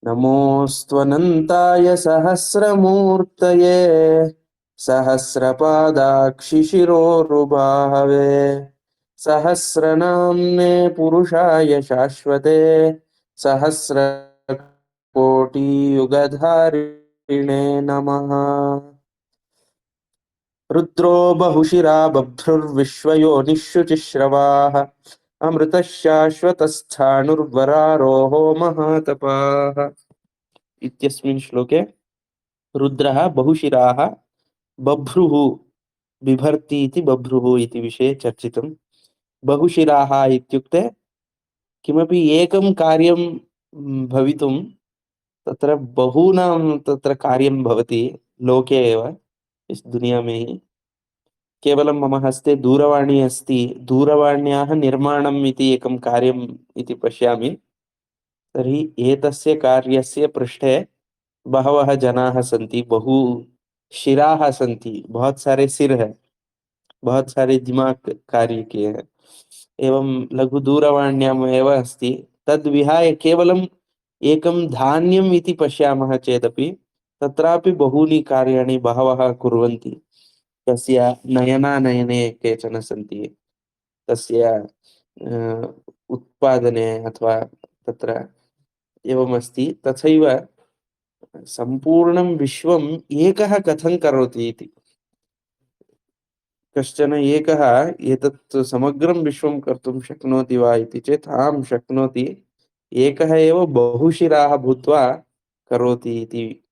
नमोऽस्त्वनन्ताय सहस्रमूर्तये सहस्रपादाक्षिशिरोरुबाहवे सहस्रनाम्ने पुरुषाय शाश्वते सहस्रकोटियुगधारिणे नमः। रुद्रो बहुशिरा बभ्रुर्विश्वयोनिःशुचिश्रवाः अमृतः शाश्वतस्थाणुर्वरारोहो महातपाः। इत्यस्मिन् श्लोके रुद्रः बहुशिराः बभ्रुः बिभर्ति इति बभ्रुः इति विषये चर्चितम्। बहुशिराः इत्युक्ते किमपि एकं कार्यं भवितुं तत्र बहूनां तत्र कार्यं भवति लोके एव, इस दुनिया में ही। केवलं मम हस्ते दूरवाणी अस्ति, दूरवाण्याः निर्माणम् इति एकं कार्यम् इति पश्यामि, तर्हि एतस्य कार्यस्य पृष्ठे बहवः जनाः सन्ति, बहु शिराः सन्ति, बहुत सारे सिर है, बहुत सारे दिमाग कार्य किए हैं। एवं लघु दूरवाण्याम् एव अस्ति, तद् विहाय केवलम् एकं धान्यम् इति पश्यामः चेदपि तत्रापि बहूनि कार्याणि बहवः कुर्वन्ति। तस्य नयनानयने केचन सन्ति, तस्य उत्पादने अथवा तत्र एवमस्ति। तथैव सम्पूर्णं विश्वम् एकः कथं करोति इति, कश्चन एकः एतत् समग्रं विश्वं कर्तुं शक्नोति वा इति चेत् आं शक्नोति, एकः एव बहुशिराः भूत्वा करोति इति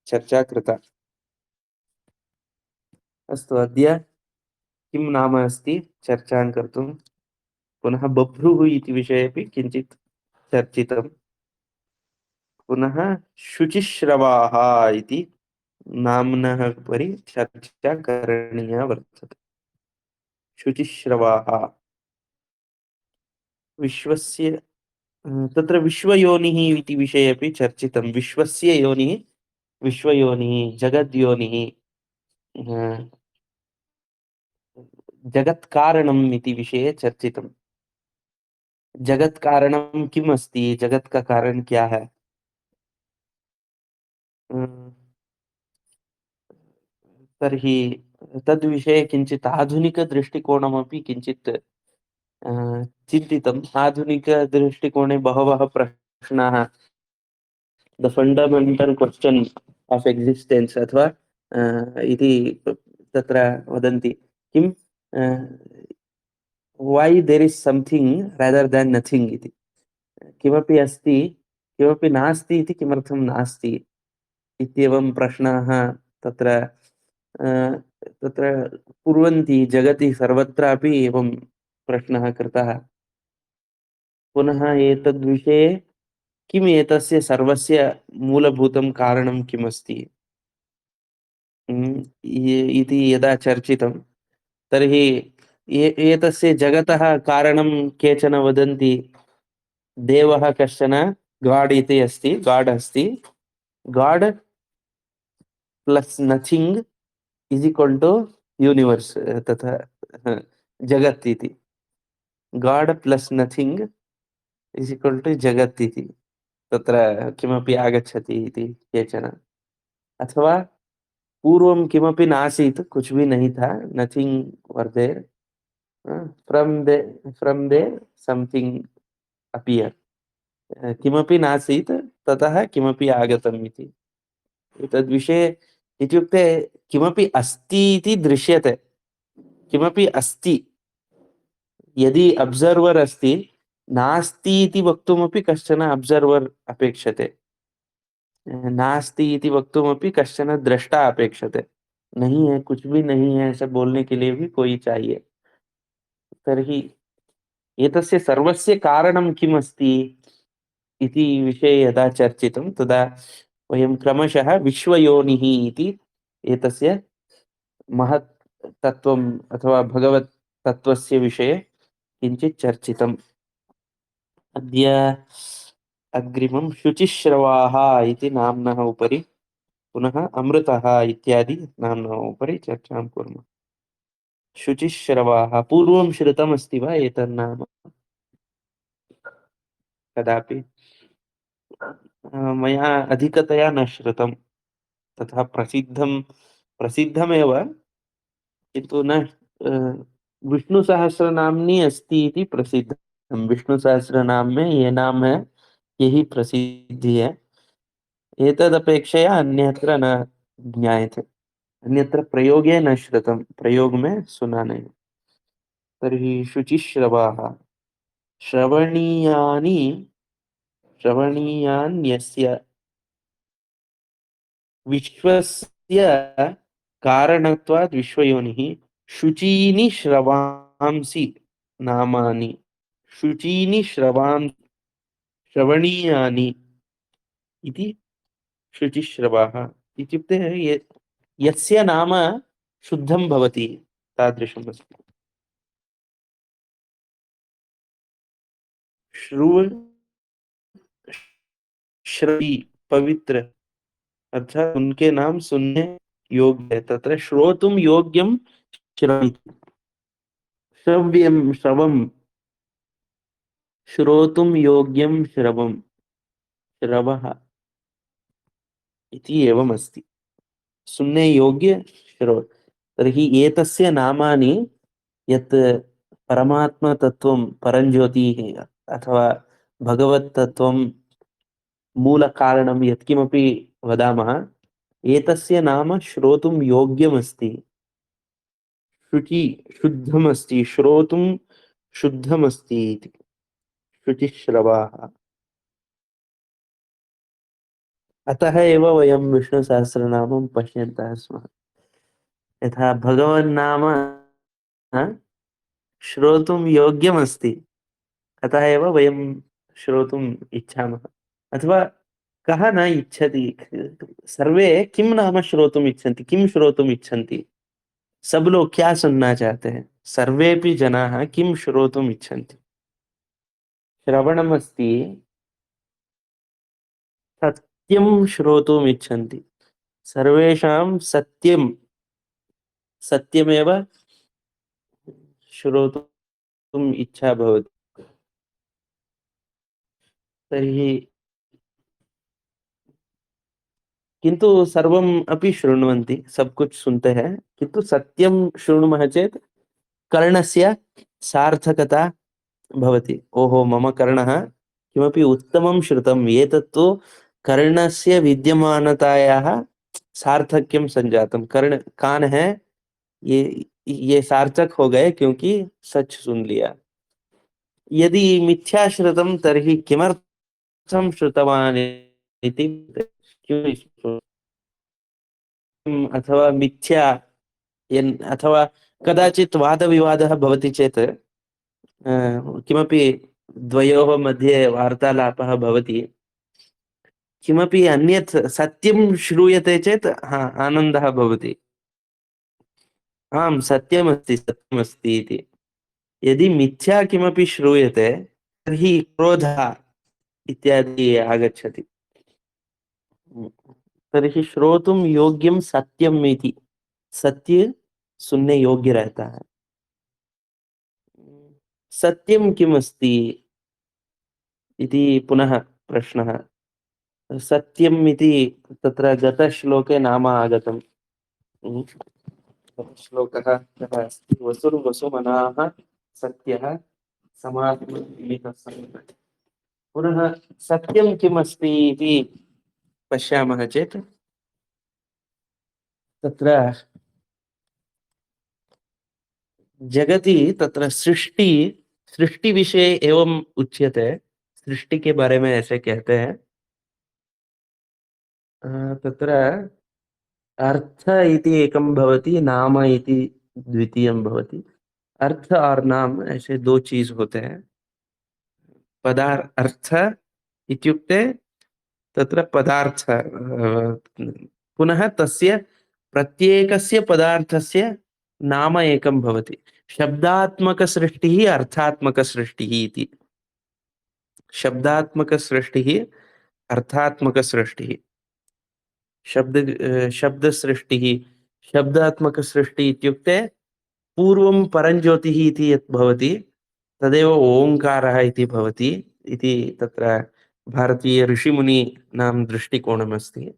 चर्चा कृता। अस्तु, अद्य किं नाम अस्ति चर्चां कर्तुं, पुनः बभ्रुः इति विषयेपि किञ्चित् चर्चितम्। पुनः शुचिश्रवाः इति नाम्नः उपरि चर्चा करणीया वर्तते। शुचिश्रवाः विश्वस्य तत्र विश्वयोनिः इति विषये अपि चर्चितं। विश्वस्य योनिः, विश्वयोनिः, जगद्योनिः, जगत्कारणम् इति विषये चर्चितं। जगत कारणम किम अस्ति, जगत का कारण क्या है। अं, तर्हि तद्विषये किञ्चित् आधुनिकदृष्टिकोणमपि किञ्चित् चिन्तितम्। आधुनिकदृष्टिकोणे बहवः प्रश्नाः, the fundamental question of existence अथवा इति तत्र वदन्ति किं, why there is something rather than nothing इति। किमपि अस्ति, किमपि नास्ति इति किमर्थं नास्ति इत्येवं प्रश्नाः तत्र तत्र कुर्वन्ति। जगति सर्वत्रापि एवं प्रश्नः कृतः। पुनः एतद्विषये किम्, एतस्य सर्वस्य मूलभूतं कारणं किमस्ति इति यदा चर्चितं, तर्हि एतस्य जगतः कारणं केचन वदन्ति देवः कश्चन, गाड् इति अस्ति, गाड् अस्ति, God plus nothing is equal to universe, तथा जगत् इति। God plus nothing is equal to जगत् इति तत्र किमपि आगच्छति इति केचन। अथवा पूर्वं किमपि नासीत्, कुछ भी नहीं था, nothing were there, from there something appear, किमपि नासीत् ततः किमपि आगतम् इति। एतद्विषये इत्युक्ते किमपि अस्ति इति दृश्यते, किमपि अस्ति, यदि अब्सर्वर् अस्ति, नास्ति इति वक्तुमपि कश्चन अब्सर्वर् अपेक्षते, नास्ति इति वक्तुमपि कश्चन द्रष्टा अपेक्षते। नहीं है, कुछ भी नहीं है ऐसा बोलने के लिए भी कोई चाहिए। तर्हि एतस्य सर्वस्य कारणं किम् अस्ति इति विषये यदा चर्चितं, तदा वयं क्रमशः विश्वयोनिः इति एतस्य महत् तत्त्वम् अथवा भगवत् तत्त्वस्य विषये किञ्चित् चर्चितम्। अद्य अग्रिमं शुचिश्रवाः इति नाम्नः उपरि, पुनः अमृतः इत्यादि नाम्नः उपरि चर्चां कुर्मः। शुचिश्रवाः पूर्वं श्रुतमस्ति वा एतन्नाम कदापि? मया अधिकतया न श्रुतं। तथा प्रसिद्धमेव, किन्तु न विष्णुसहस्रनाम्नि अस्ति इति प्रसिद्धं। विष्णुसहस्रनाम में ये नाम है, यही प्रसिद्धि है। एतदपेक्षया अन्यत्र न ज्ञायते, अन्यत्र प्रयोगे न श्रुतं, प्रयोग में सुना नहीं। तर्हि शुचिश्रवाः श्रवणीयानि श्रवणीयान्यस्य विश्वस्य कारणत्वात् विश्वयोनिः शुचीनि श्रवांसि नामानि। शुचीनि श्रवणीयानि इति शुचिश्रवाः इत्युक्ते यस्य नाम शुद्धं भवति तादृशम् अस्ति। श्रुव श्रवी पवित्र, अर्थात उनके नाम सुनने योग्य है। तत्र श्रोतुम योग्यम श्रवम्, श्रव्यम श्रवम, श्रोतुम योग्यम श्रवम, श्रवः इति एवम् अस्ति। सुनने योग्य श्रो, तर्हि एतस्य नामानि यत् परमात्मतत्त्वं परञ्ज्योतिः अथवा भगवत्तत्त्वं मूलकारणं यत्किमपि वदामः, एतस्य नाम श्रोतुं योग्यमस्ति। शुचि शुद्धमस्ति, श्रोतुं शुद्धमस्ति इति शुचिश्रवाः। अतः एव वयं विष्णुसहस्रनामं पश्यन्तः स्मः। यथा भगवन्नाम श्रोतुं योग्यमस्ति, अतः एव वयं श्रोतुम् इच्छामः। अथवा कः न इच्छति? सर्वे किं नाम श्रोतुम् इच्छन्ति, किं श्रोतुम् इच्छन्ति? सब लोग क्या सुनना चाहते हैं? सर्वेपि जनाः किं श्रोतुम् इच्छन्ति? श्रवणमस्ति, सत्यं श्रोतुम् इच्छन्ति। सर्वेषां सत्यं, सत्यमेव श्रोतुम् इच्छा भवति। तर्हि किन्तु सर्वम् अपि शृण्वन्ति, सब कुछ सुनते हैं, किन्तु सत्यं शृणुमः चेत् कर्णस्य सार्थकता भवति। ओहो, मम कर्णः किमपि उत्तमं श्रुतम्, एतत्तु कर्णस्य विद्यमानतायाः सार्थक्यं संजातं। कर्ण कान है, ये सार्थक हो गए क्योंकि सच सुन लिया। यदि मिथ्या श्रुतं तर्हि किमर्थं श्रुतवान् इति, क्यों, अथवा मिथ्या अथवा कदाचित् वादविवादः भवति चेत् किमपि द्वयोः मध्ये वार्तालापः भवति, किमपि अन्यत् सत्यं श्रूयते चेत् हा, आनन्दः भवति। आम्, सत्यमस्ति सत्यमस्ति इति। यदि मिथ्या किमपि श्रूयते तर्हि क्रोधः इत्यादि आगच्छति। तर्हि श्रोतुं योग्यं सत्यम् इति, सत्य सुनने योग्य रहता है। सत्यं किम् अस्ति इति पुनः प्रश्नः। सत्यम् इति तत्र गतश्लोके नाम आगतम्। श्लोकः कः अस्ति? वसुर्वसुमनाः सत्यः समात्मनिमितः सन्। पुनः सत्यं किम् अस्ति इति पश्यामः चेत् तत्र जगति तत्र सृष्टि विषये एवं उच्यते, सृष्टि के बारे में ऐसे कहते हैं। तत्र अर्थ इति एकं भवति, नाम इति द्वितीयं भवति। अर्थ और नाम ऐसे दो चीज होते हैं। अर्थ इत्युक्ते तत्र पदार्थ, पुनः तस्य प्रत्येकस्य पदार्थस्य नाम एकं भवति। शब्दात्मकसृष्टिः अर्थात्मकसृष्टिः इति। शब्दात्मकसृष्टिः अर्थात्मकसृष्टिः। शब्दसृष्टिः, शब्दात्मकसृष्टिः इत्युक्ते पूर्वं परञ्ज्योतिः इति यत् भवति तदेव ओङ्कारः इति भवति इति तत्र भारतीय ऋषिमुनीनां दृष्टिकोणमस्ति।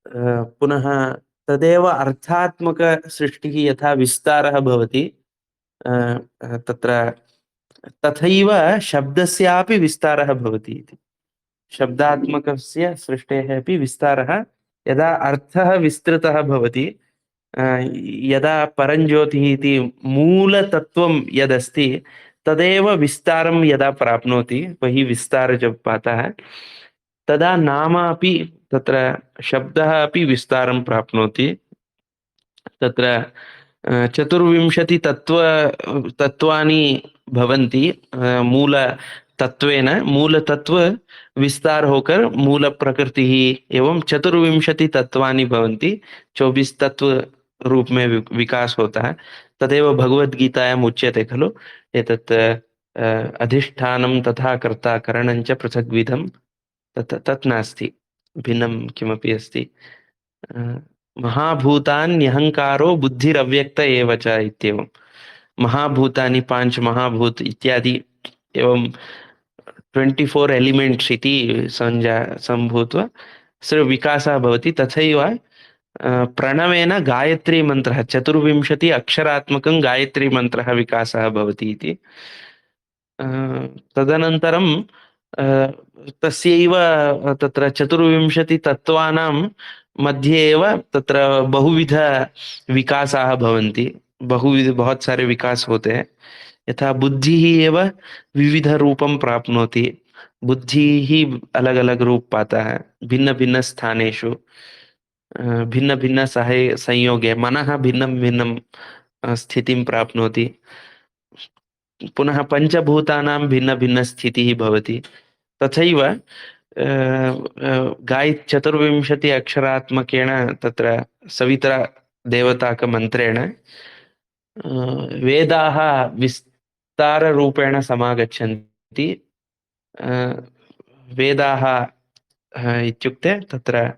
पुनः तदेव अर्थात्मकसृष्टिः यथा विस्तारः भवति, तत्र तथैव शब्दस्यापि विस्तारः भवति इति। शब्दात्मकस्य सृष्टेः अपि विस्तारः, यदा अर्थः विस्तृतः भवति, यदा परञ्ज्योतिः इति मूलतत्त्वं यदस्ति तदेव विस्तारं यदा प्राप्नोति, वही विस्तार जब पाता है, तदा नाम अपि, तत्र शब्दः अपि विस्तारं प्राप्नोति। तत्र चतुर्विंशति तत्त्वानि भवन्ति। मूलतत्त्वेन मूलतत्त्व विस्तार होकर मूल प्रकृति एवं 24 तत्वानि भवन्ति। 24 तत्व रूप में विकास होता है। तदेव भगवद्गीतायाम् उच्यते खलु, एतत् अधिष्ठानं तथा कर्ता करणं च पृथग्विधं, तत् नास्ति, भिन्नं किमपि अस्ति। महाभूतान्यहंकारो बुद्धिरव्यक्त एव च इत्येवं। महाभूतानि, पांच महाभूत इत्यादि एवं 24 एलिमेंट्स इति सम्भूत्वा विकासः भवति। तथैव प्रणवेन गायत्री मन्त्रः, 24 अक्षरात्मकं गायत्री मन्त्रः विकासः भवति इति। तदनन्तरं तस्यैव तत्र 24 तत्त्वानां मध्ये एव तत्र बहुविध विकासाः भवन्ति। बहुत सारे विकास होते हैं। यथा बुद्धिः एव विविध रूपं प्राप्नोति। बुद्धि ही अलग अलग रूप पाता है भिन्न भिन्न स्थानेषु, भिन्न भिन्न संयोगे मनः भिन्नं भिन्नं स्थितिं प्राप्नोति। पुनः पंचभूतानां भिन्न भिन्न स्थितिः भवति। तथैव गाय 24 अक्षरात्मकेन तत्र सविता देवताकमन्त्रेण वेदाः विस्ताररूपेण समागच्छन्ति। वेदाः इत्युक्ते तत्र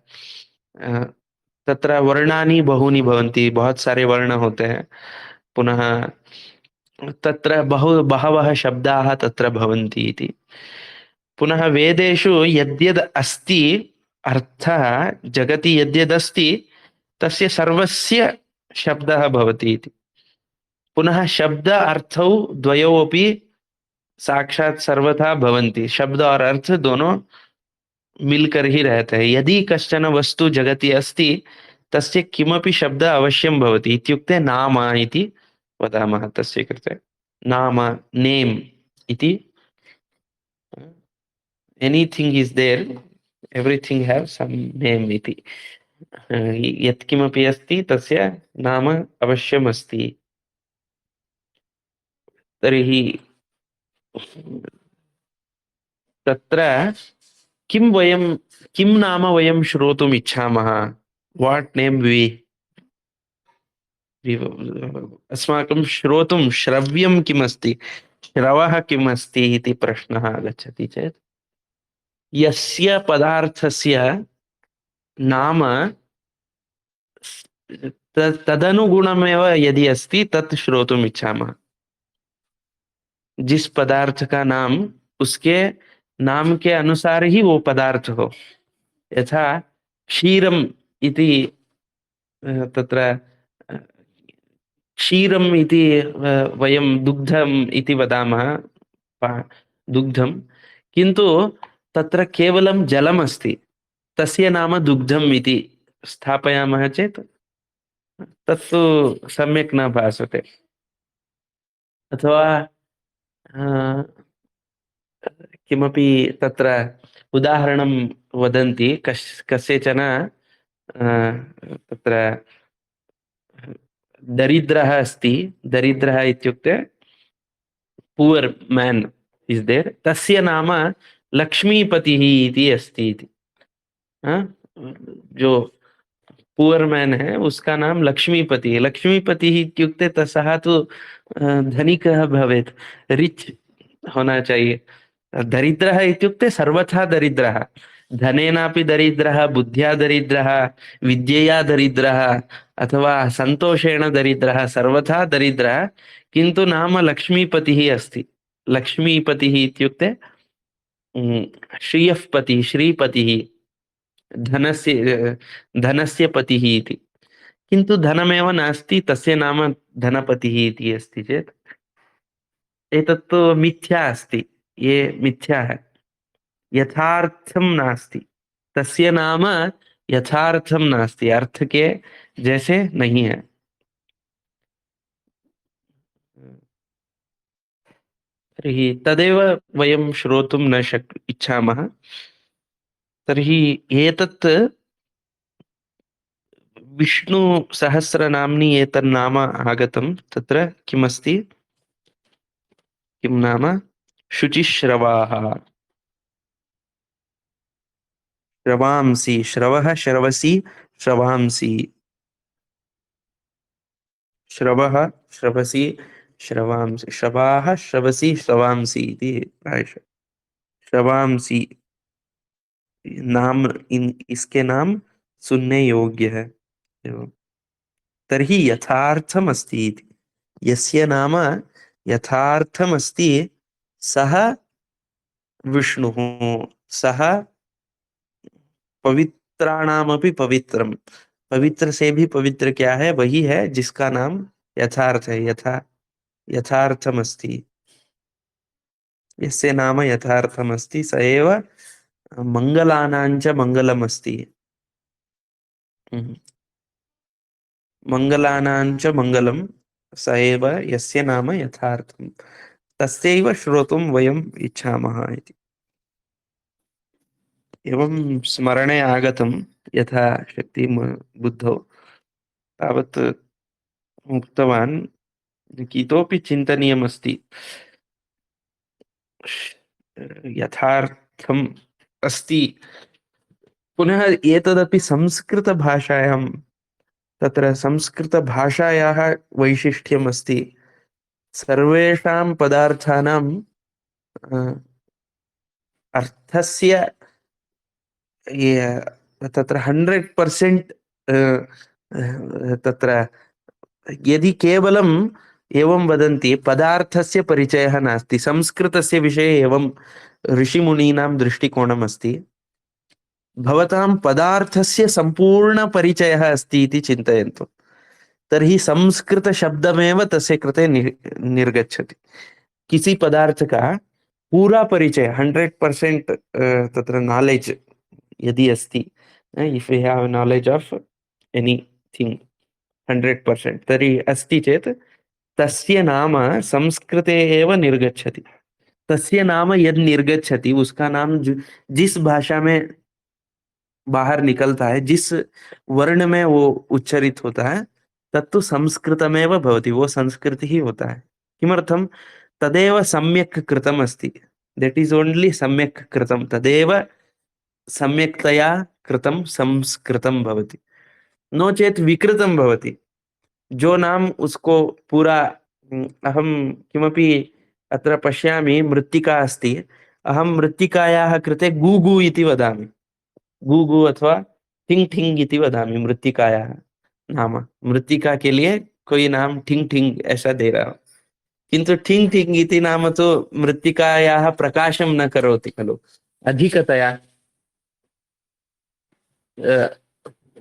तत्र वर्णानि बहूनि भवन्ति, बहुत सारे वर्ण होते हैं। पुनः तत्र बहवः शब्दाः तत्र भवन्ति इति। पुनः वेदेषु यद्यद् अस्ति अर्थः, जगति यद्यदस्ति तस्य सर्वस्य शब्दः भवति इति। पुनः शब्द अर्थौ द्वयोः अपि साक्षात सर्वथा भवन्ति। शब्द और अर्थ दोनों मिलकर ही रहते हैं। यदि कश्चन वस्तु जगति अस्ति तस्य किमपि शब्द अवश्यं भवति। इत्युक्ते नाम इति वदामः तस्य कृते। नाम, नेम इति। Anything is there, everything have some name इति। यत्किमपि अस्ति तस्य नाम अवश्यम् अस्ति। तर्हि तत्र किं नाम वयं श्रोतुम् इच्छामः? वाट् नेम् अस्माकं श्रोतुं श्रव्यं किमस्ति, श्रवः किमस्ति इति प्रश्नः आगच्छति चेत्, यस्य पदार्थस्य नाम तदनुगुणमेव यदि अस्ति तत् श्रोतुम् इच्छामः। जिस पदार्थ का नाम उसके नाम के अनुसार ही वो पदार्थ हो। यथा क्षीरम इति, तत्र क्षीरम इति वयं दुग्धम इति वदामः, दुग्धम, किन्तु तत्र केवलं जलम् अस्ति, तस्य नाम दुग्धम इति स्थापयामः चेत् तत्तु सम्यक् न भासते। अथवा किमपि तत्र उदाहरणं वदन्ति, कस्यचन तत्र दरिद्रः अस्ति। दरिद्रः इत्युक्ते पुअर मैन इज देयर, तस्य नाम लक्ष्मीपतिः इति अस्ति इति। जो पुअर मैन है उसका नाम लक्ष्मीपति है। लक्ष्मीपतिः इत्युक्ते सः तु धनिकः भवेत्, रिच होना चाहिए। दरिद्रः इत्युक्ते सर्वथा दरिद्रः, धनेनापि दरिद्रः, बुद्ध्या दरिद्रः, विद्यया दरिद्रः, अथवा सन्तोषेण दरिद्रः, सर्वथा दरिद्रः, किन्तु नाम लक्ष्मीपतिः अस्ति। लक्ष्मीपतिः इत्युक्ते श्रियः पतिः श्रीपतिः धनस्य पतिः इति। किन्तु धनमेव नास्ति तस्य नाम धनपतिः इति अस्ति चेत् एतत्तु मिथ्या अस्ति। ये मिथ्या है, यथार्थम नास्ति। तस्य नाम यथार्थम नास्ति, अर्थ के जैसे नहीं है। तर्हि तदेव वयं श्रोतुं न इच्छामः। तर्हि एतत् विष्णुसहस्रनाम्नि एतन्नाम आगतं। तत्र किमस्ति, किं नाम शुचिश्रवाः, श्रवांसि, श्रवः श्रवसि श्रवांसि, श्रवः श्रवसि श्रवांसि, श्रवाः श्रवसि श्रवांसि इति प्रायशः। श्रवांसि नाम, इन इसके नाम सुनने योग्य है। एवं तर्हि यथार्थमस्ति इति। यस्य नाम यथार्थमस्ति सः विष्णुः, सः पवित्राणामपि पवित्रम। पवित्र से भी पवित्र क्या है, वही है जिसका नाम यथार्थ है। यथार्थमस्ति, यस्य नाम यथार्थमस्ति स एव मंगलानांच मंगलमस्ति। मंगलानांच मंगलम स एव यस्य नाम यथार्थम, तस्यैव श्रोतुं वयम् इच्छामः इति। एवं स्मरणे आगतं यथा शक्ति बुद्धौ तावत् उक्तवान्। इतोपि चिन्तनीयमस्ति। यथार्थम् अस्ति। पुनः एतदपि संस्कृतभाषायां, तत्र संस्कृतभाषायाः वैशिष्ट्यम् अस्ति। सर्वेषां पदार्थानां अर्थस्य तत्र 100% तत्र यदि केवलम् एवं वदन्ति पदार्थस्य परिचयः नास्ति, संस्कृतस्य विषये एवं ऋषिमुनीनां दृष्टिकोणम् अस्ति। भवतां पदार्थस्य सम्पूर्णपरिचयः अस्ति इति चिन्तयन्तु, तर्हि संस्कृतशब्दमेव तस्य कृते निर्गच्छति। किसी पदार्थ का पूरा परिचय 100% तत्र नॉलेज यदि अस्ति, if you have knowledge of anything 100%, तर्हि अस्ति चेत् तस्य नाम संस्कृते एव निर्गच्छति। तस्य नाम यद निर्गच्छति उसका नाम जिस भाषा में बाहर निकलता है, जिस वर्ण में वो उच्चरित होता है, तत्तु संस्कृतमेव भवति, वो संस्कृत ही होता है। किमर्थम? तदेव सम्यक् कृतम् अस्ति। दैट इज ओनली सम्यक् कृतम्, तदेव सम्यक्तया कृतं संस्कृतं भवति। नो चेत् विकृतं भवति। जो नाम उसको पूरा अहं किमपि अत्र पश्यामि, मृत्तिका अस्ति, अहं मृत्तिकायाः कृते गूगु इति वदामि। गूगु अथवा ठिंग ठिंग इति वदामि मृत्तिकायाः नाम। मृत्तिका के लिए कोई नाम ठिंग ठिंग ऐसा दे रहा हूं, किंतु ठिंग ठिंग इति नाम तो मृत्तिकायाः प्रकाशं न करोति खलु अधिकतया।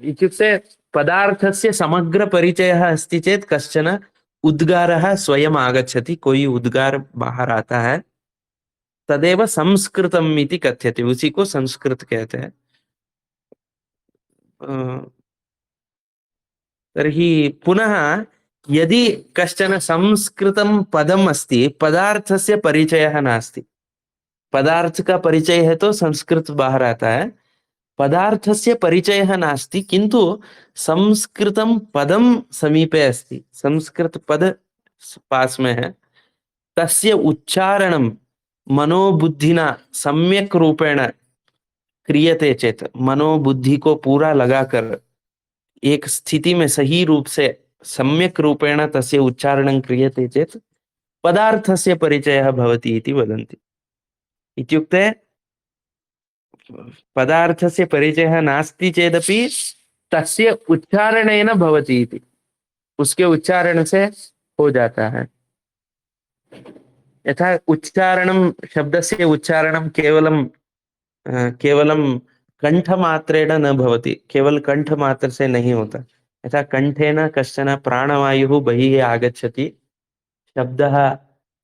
इत्युक्ते पदार्थस्य समग्र परिचयः अस्ति चेत् कश्चन उद्गारः स्वयं आगच्छति, कोई उद्गार बाहर आता है, तदेव संस्कृतम् इति कथ्यते, उसी को संस्कृत कहते हैं। तर्हि पुनः यदि कश्चन संस्कृतं पदम् अस्ति, पदार्थस्य परिचयः नास्ति, पदार्थ का परिचय है तो संस्कृत बाहर आता है, पदार्थस्य परिचयः नास्ति किंतु संस्कृतं पदं समीपे अस्ति, संस्कृत पद पास में है, तस्य उच्चारणं मनोबुद्धिना सम्यक रूपेण क्रियते चेत, मनोबुद्धि को पूरा लगाकर एक स्थिति में सही रूप से सम्यक रूपेण तस्य उच्चारणं क्रियते चेत् पदार्थस्य परिचयः भवति इति वदन्ति। इत्युक्ते पदार्थस्य परिचयः नास्ति चेदपि तस्य उच्चारणेन भवति इति, उसके उच्चारण से हो जाता है। यथा उच्चारणं, शब्दस्य उच्चारणं केवलं केवलं कंठमात्रेण न भवति, केवल कंठमात्र से नहीं होता। यथा कंठेन कश्चन प्राणवायुः बहिः आगच्छति, शब्दः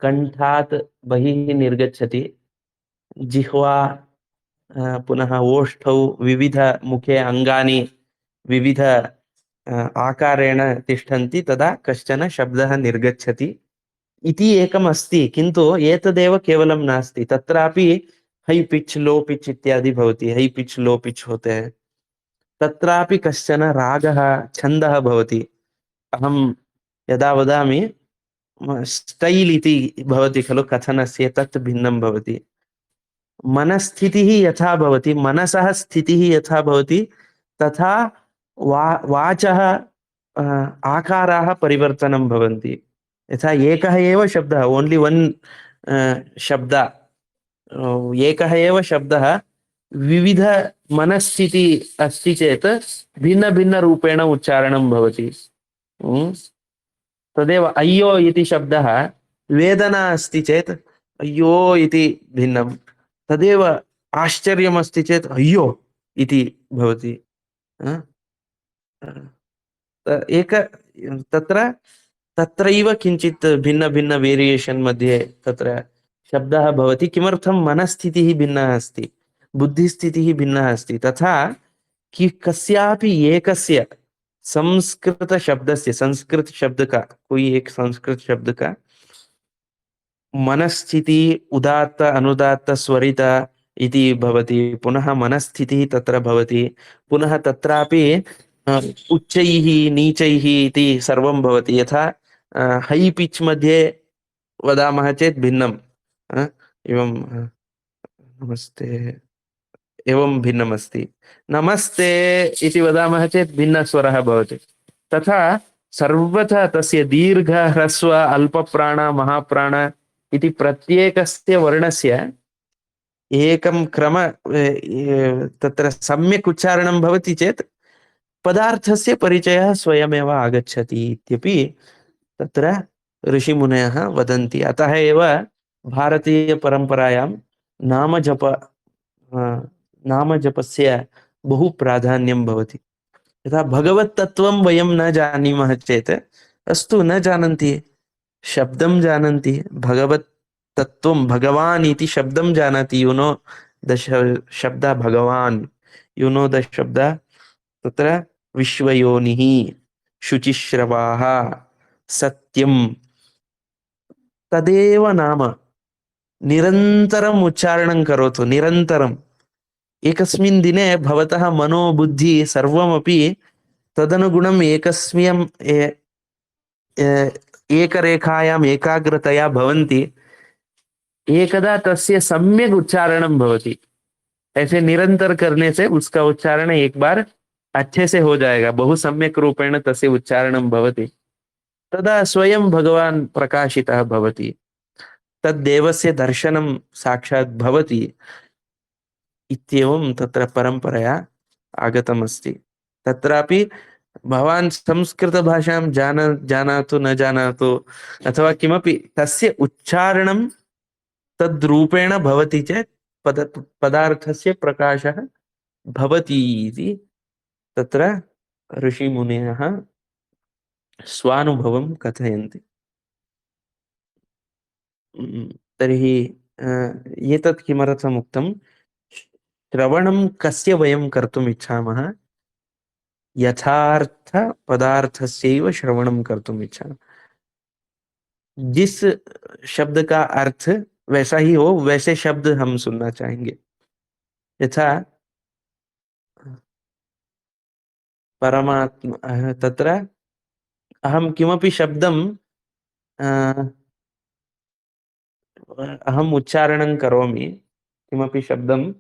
कंठात् बहिः निर्गच्छति, जिह्वा पुनः ओष्ठौ विविध मुखे अङ्गानि विविध आकारेण तिष्ठन्ति, तदा कश्चन शब्दः निर्गच्छति इति एकम् अस्ति। किन्तु एतदेव केवलं नास्ति, तत्रापि हाई पिच लो पिच इत्यादि भवति, हाई पिच लो पिच होते हैं। तत्रापि कश्चन रागः छन्दः भवति। अहं यदा वदामि स्टैल् इति भवति खलु कथनस्य, तत् भिन्नं भवति। मनस्थितिः यथा भवति, मनसः स्थितिः यथा भवति, तथा वाचः आकाराः परिवर्तनं भवन्ति। यथा एकः एव शब्दः, ओन्ली वन् शब्द, एकः एव शब्दः विविध मनस्थिति अस्ति चेत् भिन्न भिन्न रूपेण उच्चारणं भवति। तदेव अय्यो इति शब्दः वेदना अस्ति चेत् अय्यो इति भिन्नं, तदेव आश्चर्यमस्ति चेत् अय्यो इति भवति। एक तत्र तत्रैव किञ्चित् भिन्न भिन्न वेरिएशन् मध्ये तत्र शब्दः भवति। किमर्थं? मनस्थितिः भिन्नः अस्ति, बुद्धिस्थितिः भिन्नः अस्ति। तथा कि कस्यापि एकस्य संस्कृत शब्दस्य, संस्कृत शब्द का कोई एक संस्कृत शब्द का मनस्थिति उदात्त अनुदात्त स्वरित इति भवति, पुनः मनस्थितिः तत्र भवति, पुनः तत्रापि उच्चैः नीचैः इति सर्वं भवति। यथा हाई पिच मध्ये वदामः चेत् भिन्नं, एवं नमस्ते एवं भिन्नमस्ति, नमस्ते इति वदामः चेत् भिन्नस्वरः भवति। तथा सर्वथा तस्य दीर्घ ह्रस्व अल्पप्राण महाप्राण इति प्रत्येकस्य वर्णस्य एकं क्रम तत्र सम्यक् उच्चारणं भवति चेत् पदार्थस्य परिचयः स्वयमेव आगच्छति इत्यपि तत्र ऋषिमुनयः वदन्ति। अतः एव भारतीयपरम्परायां नामजपस्य बहु प्राधान्यं भवति। यथा भगवत्तत्त्वं वयं न जानीमः चेत्, अस्तु न जानन्ति, शब्दं जानन्ति, भगवत्तत्त्वं भगवान् इति शब्दं जानाति, यु नो द शब्द भगवान्, यु नो द शब्द, तत्र विश्वयोनिः, शुचिश्रवाः, सत्यं, तदेव नाम। निरन्तरम् उच्चारणं करोतु, निरन्तरम्। एकस्मिन् दिने भवतः मनोबुद्धि सर्वमपि तदनुगुणम् एकरेखायाम् एकाग्रतया भवन्ति, एकदा तस्य सम्यक् उच्चारणं भवति। ऐसे निरंतर करने से उसका उच्चारण एक बार अच्छे से हो जाएगा, बहु सम्यक् रूपेण तस्य उच्चारणं भवति। तदा स्वयं भगवान् प्रकाशितः भवति, तद्देवस्य दर्शनं साक्षात् भवति इत्येवं तत्र परम्परया आगतमस्ति। तत्रापि भवान् संस्कृतभाषां जानातु न जानातु अथवा किमपि, तस्य उच्चारणं तद्रूपेण भवति चेत् पदार्थस्य प्रकाशः भवति इति तत्र ऋषिमुनयः स्वानुभवं कथयन्ति। तर्हि एतत् किमर्थम् उक्तं? श्रवणं कस्य वयं कर्तुम् इच्छामः? यथार्थ पदार्थस्यैव श्रवणं कर्तुम् इच्छामः। जिस शब्द का अर्थ वैसा ही हो, वैसे शब्द हम सुनना चाहेंगे। यथा परमात्मा, तत्र अहं किमपि शब्दं अहम् उच्चारणं करोमि, किमपि शब्दं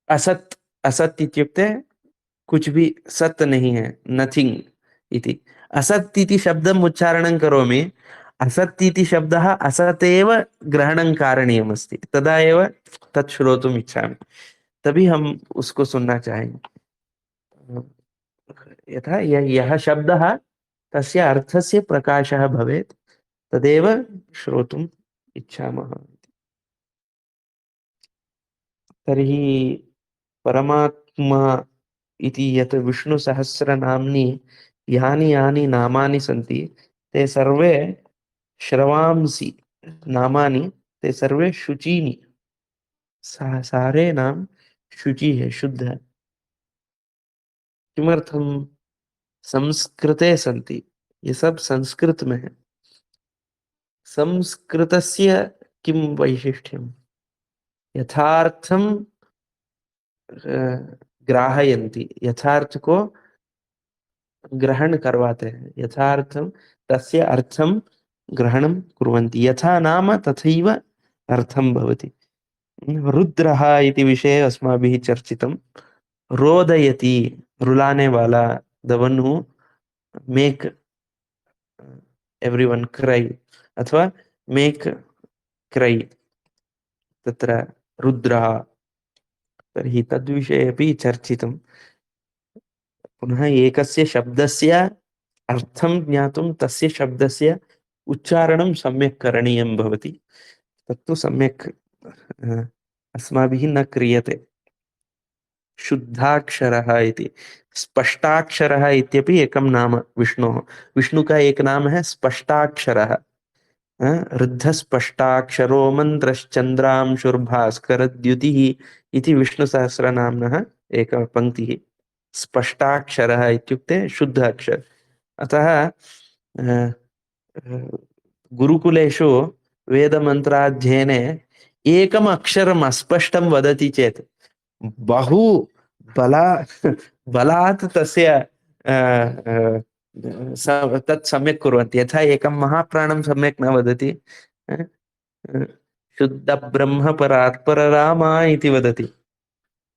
असत्, असत् इत्युक्ते कुछ भी सत्य नहीं है, नथिंग इति। असत् इति शब्दम् उच्चारणं करोमि, असत् इति शब्दः असत् एव ग्रहणं कारणीयमस्ति, तदा एव तत् श्रोतुम् इच्छामि, तभी हम उसको सुनना चाहेंगे। यथा यः शब्दः तस्य अर्थस्य प्रकाशः भवेत्, तदेव श्रोतुम् इच्छामः। तर्हि परमात्मा इति यत् विष्णुसहस्रनाम्नि यानि यानि नामानि सन्ति ते सर्वे श्रवांसि नामानि, ते सर्वे शुचीनि। सारे नाम शुचि है, शुद्ध है। किमर्थम? संस्कृते सन्ति, ये सब संस्कृत में है। संस्कृतस्य किं वैशिष्ट्यम्? यथार्थम ग्राहयन्ति, यथार्थ को ग्रहण करवाते हैं, यथार्थम तस्य अर्थम ग्रहणं कुर्वन्ति। यथा नाम तथैव अर्थं भवति। रुद्रः इति विषये अस्माभिः चर्चितं। रोदयति, रुलाने वाला, the one who make everyone cry अथवा मेक क्राई, तत्र रुद्रः। तर्हि तद्विषये अपि चर्चितं। पुनः एकस्य शब्दस्य अर्थं ज्ञातुं तस्य शब्दस्य उच्चारणं सम्यक् करणीयं भवति। तत्तु सम्यक् अस्माभिः न क्रियते। शुद्धाक्षरः इति, स्पष्टाक्षरः इत्यपि एकं नाम विष्णोः। विष्णु का एक नाम है स्पष्टाक्षरः। रुद्धस्पष्टाक्षरो मन्त्रश्चन्द्रांशुर्भास्करद्युतिः इति विष्णुसहस्रनाम्नः एकः पङ्क्तिः। स्पष्टाक्षरः इत्युक्ते शुद्ध अक्षर। अतः गुरुकुलेषु वेदमन्त्राध्ययने एकम् अक्षरम् अस्पष्टं वदति चेत् बहु बला बलात् तस्य तत् सम्यक् कुर्वन्ति। यथा एकं महाप्राणं सम्यक् न वदति, शुद्ध ब्रह्म परात् पररामा इति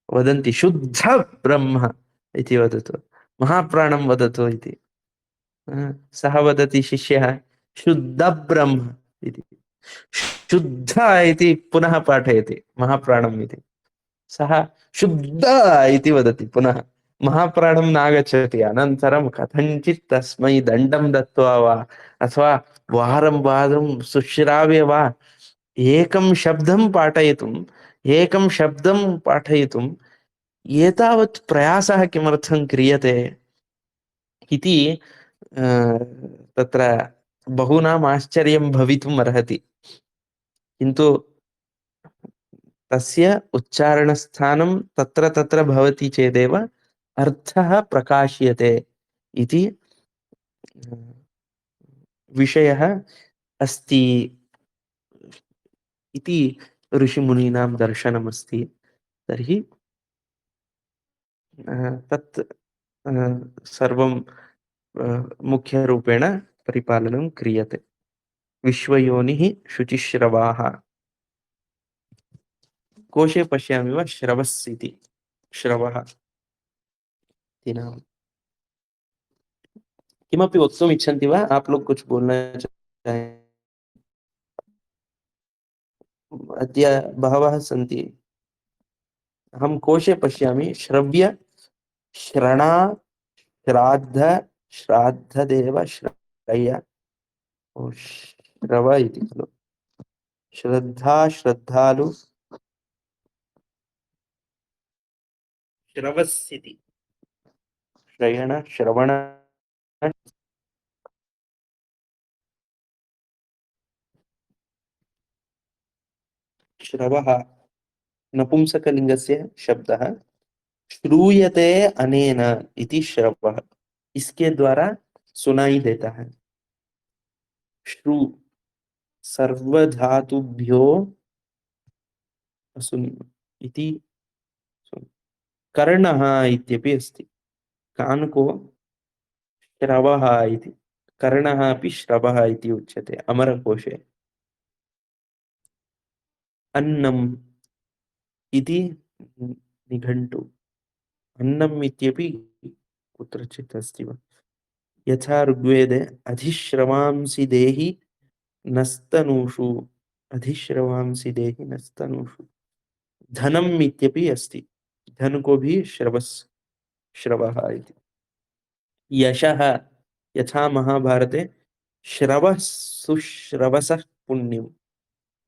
वदन्ति शुद्ध ब्रह्म इति वदतु, महाप्राणं वदतु इति। सः वदति शिष्यः शुद्ध ब्रह्म इति, शुद्ध इति पुनः पाठयति महाप्राणम् इति। सः शुद्ध इति वदति पुनः, महाप्राणं नागच्छति। अनन्तरं कथञ्चित् तस्मै दण्डं दत्त्वा वा अथवा वारं वारं सुश्राव्य वा एकं शब्दं पाठयितुम् एतावत् प्रयासः किमर्थं क्रियते इति तत्र बहूनाम् आश्चर्यं भवितुम् अर्हति। किन्तु तस्य उच्चारणस्थानं तत्र तत्र भवति चेदेव अर्थः प्रकाश्यते इति विषयः अस्ति इति ऋषिमुनीनां दर्शनमस्ति। तर्हि तत् सर्वं मुख्यरूपेण परिपालनं क्रियते। विश्वयोनिः शुचिश्रवाः। कोशे पश्यामि वा श्रवस् इति, श्रवः इति नाम। किमपि वक्तुम् इच्छन्ति वा? आप लोग कुछ बोलना चाहें? अद्य बहवः सन्ति। अहं कोशे पश्यामि श्रव्य, श्रणा, श्राद्ध, श्राद्धदेव, श्रय, श्रव इति खलु। श्रद्धा, श्रद्धालु, श्रवस् इति, श्रयण, श्रवण, श्रवः नपुंसकलिंगस्य शब्दः। श्रूयते अनेन इति श्रवः, इसके द्वारा सुनाई देता है। श्रु सर्वधातुभ्यो सुन इति। कर्णः इत्यपि अस्ति। कान को श्रवः इति, कर्णः अपि श्रवः इति उच्यते अमरकोशे। अन्नम् इति निघण्टु। अन्नम् इत्यपि कुत्रचित् अस्ति वा? यथा ऋग्वेदे अधिश्रवांसि देहि नस्तनूषु, अधिश्रवांसि देहि नस्तनूषु। धनम् इत्यपि अस्ति, धन को भी श्रवस्, श्रवः इति। यशः यथा महाभारते श्रवः सुश्रवसः पुण्यम्,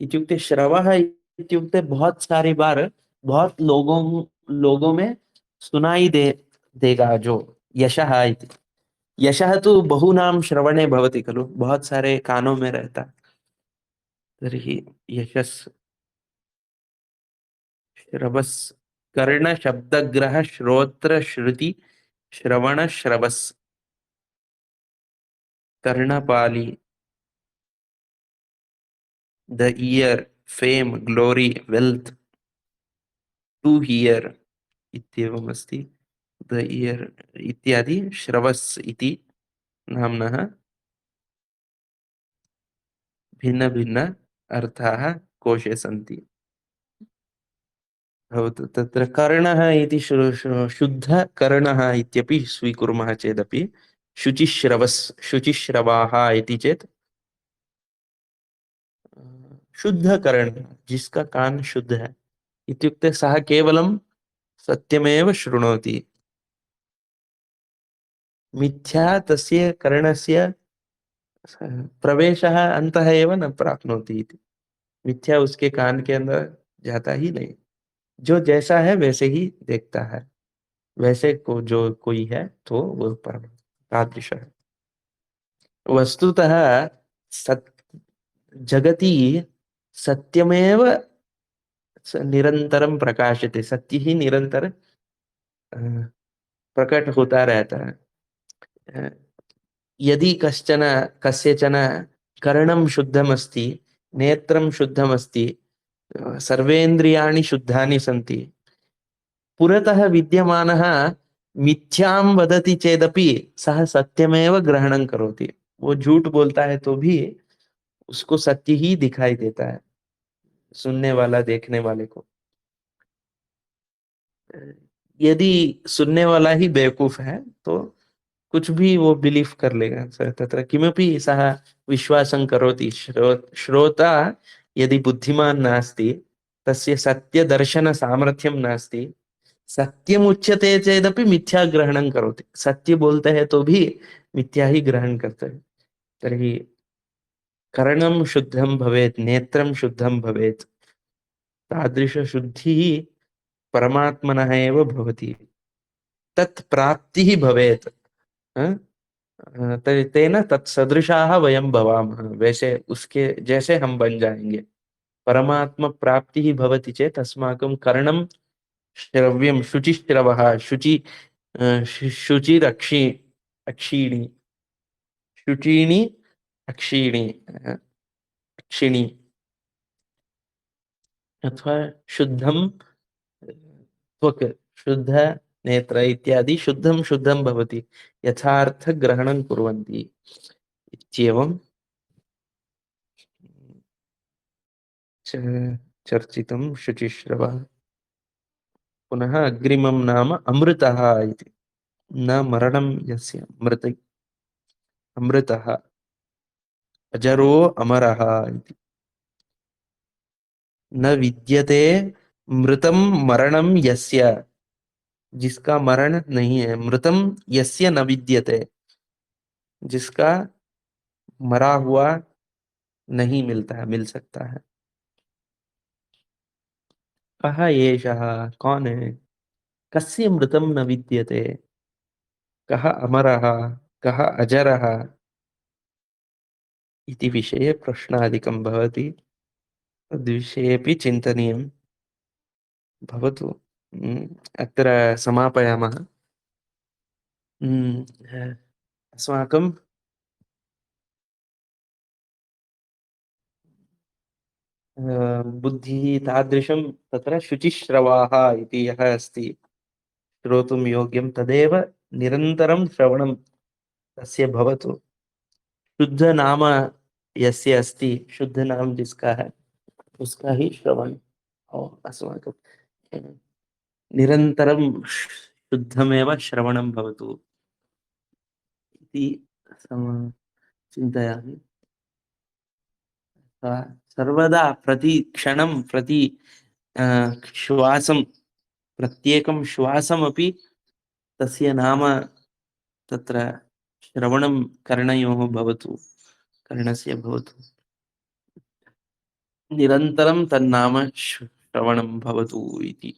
इत्युक्ते श्रवः इत्युक्ते बहुत सारी बार बहुत लोगों में सुनाई देगा जो यशः इति। यशः तु बहूनां श्रवणे भवति खलु, बहुत सारे कानों में रहता। तर्हि यशस् श्रवस् कर्ण शब्दग्रह श्रोत्र श्रुति श्रवण श्रवस् कर्णपाली the ear fame glory wealth to hear इत्येवम् अस्ति। द ईयर इत्यादि श्रवस् इति नाम्नः भिन्न भिन्न अर्थाः कोशे सन्ति। भवतु तत्र कर्णः इति शुद्धकर्णः इत्यपि स्वीकुर्मः चेदपि शुचिश्रवस् शुचिश्रवाः इति चेत् शुद्धकर्ण जिसका कान शुद्ध है इत्युक्ते सः केवलं सत्यमेव शृणोति। मिथ्या तस्य कर्णस्य प्रवेशः अन्तः एव न प्राप्नोति इति। मिथ्या उसके कान के अंदर जाता ही नहीं। जो जैसा है वैसे ही देखता है, वैसे को जो कोई है तो वो परम तादृश है। वस्तुतः सत् जगति सत्यमेव निरंतरम प्रकाशते, सत्य ही निरंतर प्रकट होता रहता है। यदि कश्चन कस्यचन कर्णं शुद्धमस्ति, नेत्रं शुद्धमस्ति, सर्वेन्द्रियाणि शुद्धानि सन्ति, पुरतः विद्यमानः मिथ्यां वदति चेदपि सः सत्यमेव ग्रहणं करोति। वो झूठ बोलता है तो भी उसको सत्य ही दिखाई देता है सुनने वाला देखने वाले को। यदि सुनने वाला ही बेवकूफ है तो कुछ भी वो बिलीव कर लेगा। तत्र किमपि सः विश्वासं करोति। श्रोता यदि बुद्धिमान् नास्ति, तस्य सत्यदर्शन सामर्थ्यं नास्ति, सत्यम उच्यते चेदपि मिथ्या ग्रहणं करोति। सत्य बोलते हैं तो भी मिथ्या ही ग्रहण करते हैं। तर्हि कर्णं शुद्धं भवेत्, नेत्रं शुद्धं भवेत्, तादृश शुद्धिः परमात्मनः एव भवति। तत् प्राप्तिः भवेत्। तेन तत्सदृशाः वयं भवामः, वैसे उसके जैसे हम बन जाएंगे। परमात्म प्राप्ति ही भवति चेत् अस्माकं कर्णं श्रव्यं शुचिश्रवः शुचि शुचिरक्षि अक्षीणि शुचीनि अक्षीणि अक्षिणि अथवा शुद्धं त्वक् शुद्ध नेत्र इत्यादि शुद्धं शुद्धं भवति, यथार्थ ग्रहणं कुर्वन्ति इत्येवं चर्चितं शुचिश्रवः। पुनः अग्रिमं नाम अमृतः इति। न मरणं यस्य मृत अमृतः अजरो अमरः इति। न विद्यते मृतं मरणं यस्य, जिसका मरण नहीं है, मृतम यस्य न विद्यते, जिसका मरा हुआ नहीं मिलता है, मिल सकता है। कः एषः, कौन है? कस्य मृतं न विद्यते, कः अमरः, कः अजरः इति विषये प्रश्नादिकं भवति। तद्विषयेपि चिन्तनीयं भवतु। अत्र समापयामः। अस्माकं बुद्धिः तादृशं तत्र शुचिश्रवाः इति यः अस्ति, श्रोतुं योग्यं तदेव निरन्तरं श्रवणं तस्य भवतु। शुद्ध नाम यस्य अस्ति, शुद्ध नाम जिसका है, उसका ही श्रवण और अस्माकं निरन्तरं शुद्धमेव श्रवणं भवतु इति चिन्तयामि। सर्वदा प्रति क्षणं प्रति श्वासं, प्रत्येकं श्वासमपि तस्य नाम तत्र श्रवणं कर्णयोः भवतु, कर्णस्य भवतु। निरन्तरं तन्नाम श्रवणं भवतु इति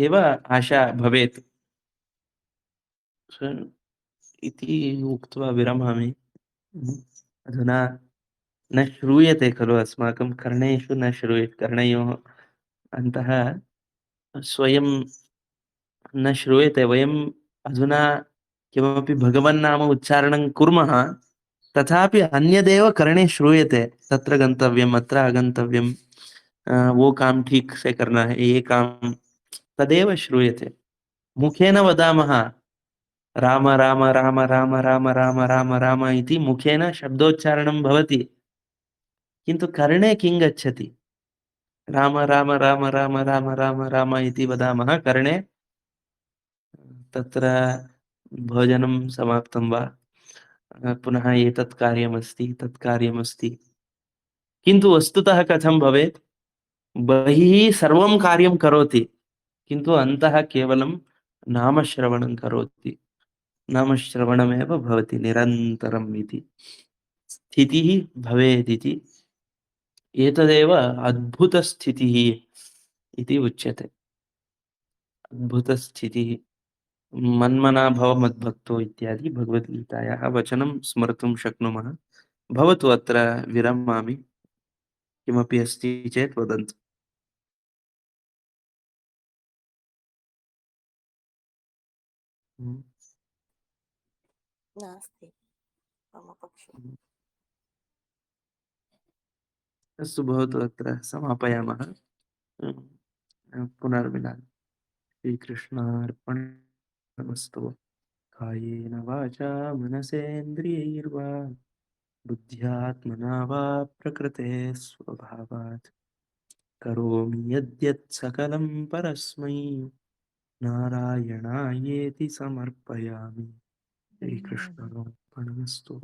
एव आशा भवेत् इति उक्त्वा विरमामि। अधुना न श्रूयते खलु अस्माकं कर्णेषु न श्रूयते, कर्णयोः अन्तः स्वयं न श्रूयते। वयम् अधुना किमपि भगवन्नाम उच्चारणं कुर्मः, तथापि अन्यदेव कर्णे श्रूयते, तत्र गन्तव्यम्, अत्र आगन्तव्यं, वो काम ठीक से करना है, ये काम, तदेव श्रूयते। मुखेन वदामः राम राम राम राम राम राम राम राम इति, मुखेन शब्दोच्चारणं भवति, किन्तु कर्णे किं गच्छति? राम राम राम राम राम राम राम इति वदामः, कर्णे तत्र भोजनं समाप्तं वा, पुनः एतत् कार्यमस्ति, तत् कार्यमस्ति, किन्तु वस्तुतः कथं भवेत्? बहिः सर्वं कार्यं करोति, किन्तु अन्तः केवलं नामश्रवणं करोति, नामश्रवणमेव भवति निरन्तरम् इति स्थितिः भवेदिति, एतदेव अद्भुतस्थितिः इति उच्यते। अद्भुतस्थितिः, मन्मना भव मद्भक्तो इत्यादि भगवद्गीतायाः वचनं स्मर्तुं शक्नुमः। भवतु, अत्र विरमामि, किमपि अस्ति चेत् वदन्तु। नास्ति मम पक्षे। अस्तु, भवतु, अत्र समापयामः। पुनर्मिलामः। श्रीकृष्णार्पणमस्तु। कायेन वाचा मनसेन्द्रियैर्वा बुद्ध्यात्मना वा प्रकृते स्वभावात् करोमि यद्यत् सकलं परस्मै नारायणायेति समर्पयामि। श्रीकृष्णार्पणमस्तु।